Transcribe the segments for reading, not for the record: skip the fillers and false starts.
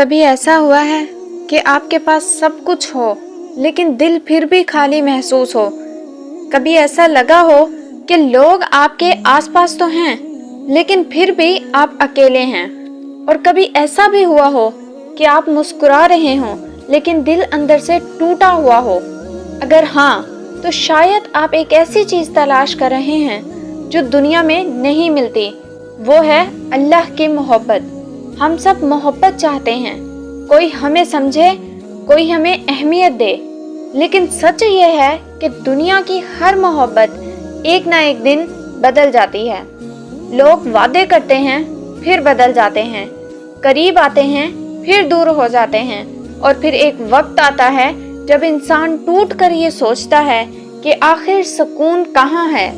کبھی ایسا ہوا ہے کہ آپ کے پاس سب کچھ ہو لیکن دل پھر بھی خالی محسوس ہو؟ کبھی ایسا لگا ہو کہ لوگ آپ کے آس پاس تو ہیں لیکن پھر بھی آپ اکیلے ہیں؟ اور کبھی ایسا بھی ہوا ہو کہ آپ مسکرا رہے ہوں لیکن دل اندر سے ٹوٹا ہوا ہو؟ اگر ہاں تو شاید آپ ایک ایسی چیز تلاش کر رہے ہیں جو دنیا میں نہیں ملتی، وہ ہے اللہ کی محبت۔ ہم سب محبت چاہتے ہیں، کوئی ہمیں سمجھے، کوئی ہمیں اہمیت دے، لیکن سچ یہ ہے کہ دنیا کی ہر محبت ایک نہ ایک دن بدل جاتی ہے۔ لوگ وعدے کرتے ہیں پھر بدل جاتے ہیں، قریب آتے ہیں پھر دور ہو جاتے ہیں، اور پھر ایک وقت آتا ہے جب انسان ٹوٹ کر یہ سوچتا ہے کہ آخر سکون کہاں ہے۔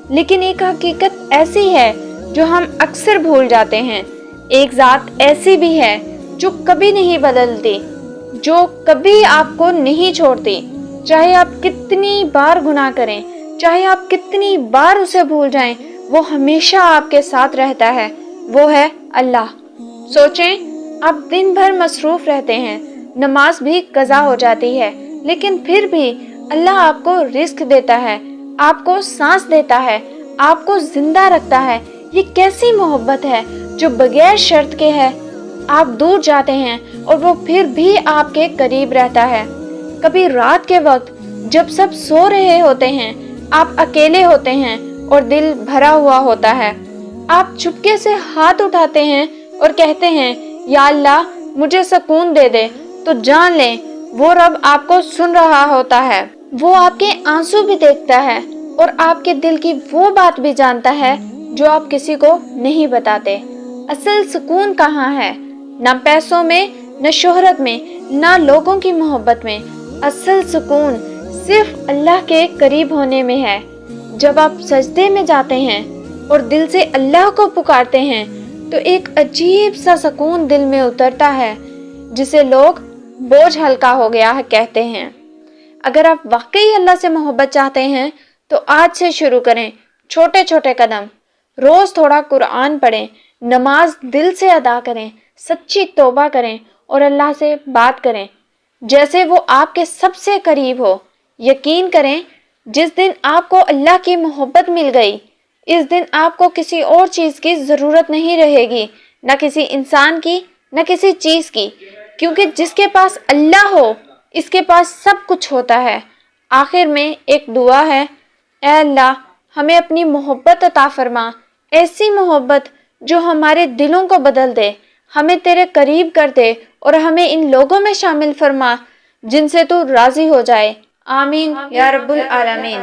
لیکن ایک حقیقت ایسی ہے جو ہم اکثر بھول جاتے ہیں، ایک ذات ایسی بھی ہے جو کبھی نہیں بدلتی، جو کبھی آپ کو نہیں چھوڑتی، چاہے آپ کتنی بار گناہ کریں، چاہے آپ کتنی بار اسے بھول جائیں، وہ ہمیشہ آپ کے ساتھ رہتا ہے، وہ ہے اللہ۔ سوچیں، آپ دن بھر مصروف رہتے ہیں، نماز بھی قضا ہو جاتی ہے، لیکن پھر بھی اللہ آپ کو رزق دیتا ہے، آپ کو سانس دیتا ہے، آپ کو زندہ رکھتا ہے۔ یہ کیسی محبت ہے جو بغیر شرط کے ہے؟ آپ دور جاتے ہیں اور وہ پھر بھی آپ کے قریب رہتا ہے۔ کبھی رات کے وقت جب سب سو رہے ہوتے ہیں، آپ اکیلے ہوتے ہیں اور دل بھرا ہوا ہوتا ہے، آپ چپکے سے ہاتھ اٹھاتے ہیں اور کہتے ہیں، یا اللہ مجھے سکون دے دے، تو جان لیں وہ رب آپ کو سن رہا ہوتا ہے۔ وہ آپ کے آنسو بھی دیکھتا ہے اور آپ کے دل کی وہ بات بھی جانتا ہے جو آپ کسی کو نہیں بتاتے۔ اصل سکون کہاں ہے؟ نہ پیسوں میں، نہ شہرت میں، نہ لوگوں کی محبت میں۔ اصل سکون صرف اللہ کے قریب ہونے میں ہے۔ جب آپ سجدے میں جاتے ہیں اور دل سے اللہ کو پکارتے ہیں تو ایک عجیب سا سکون دل میں اترتا ہے جسے لوگ بوجھ ہلکا ہو گیا ہے کہتے ہیں۔ اگر آپ واقعی اللہ سے محبت چاہتے ہیں تو آج سے شروع کریں، چھوٹے چھوٹے قدم۔ روز تھوڑا قرآن پڑھیں، نماز دل سے ادا کریں، سچی توبہ کریں اور اللہ سے بات کریں جیسے وہ آپ کے سب سے قریب ہو۔ یقین کریں، جس دن آپ کو اللہ کی محبت مل گئی، اس دن آپ کو کسی اور چیز کی ضرورت نہیں رہے گی، نہ کسی انسان کی، نہ کسی چیز کی، کیونکہ جس کے پاس اللہ ہو اس کے پاس سب کچھ ہوتا ہے۔ آخر میں ایک دعا ہے، اے اللہ ہمیں اپنی محبت عطا فرما، ایسی محبت جو ہمارے دلوں کو بدل دے، ہمیں تیرے قریب کر دے اور ہمیں ان لوگوں میں شامل فرما جن سے تو راضی ہو جائے۔ آمین یا رب العالمین۔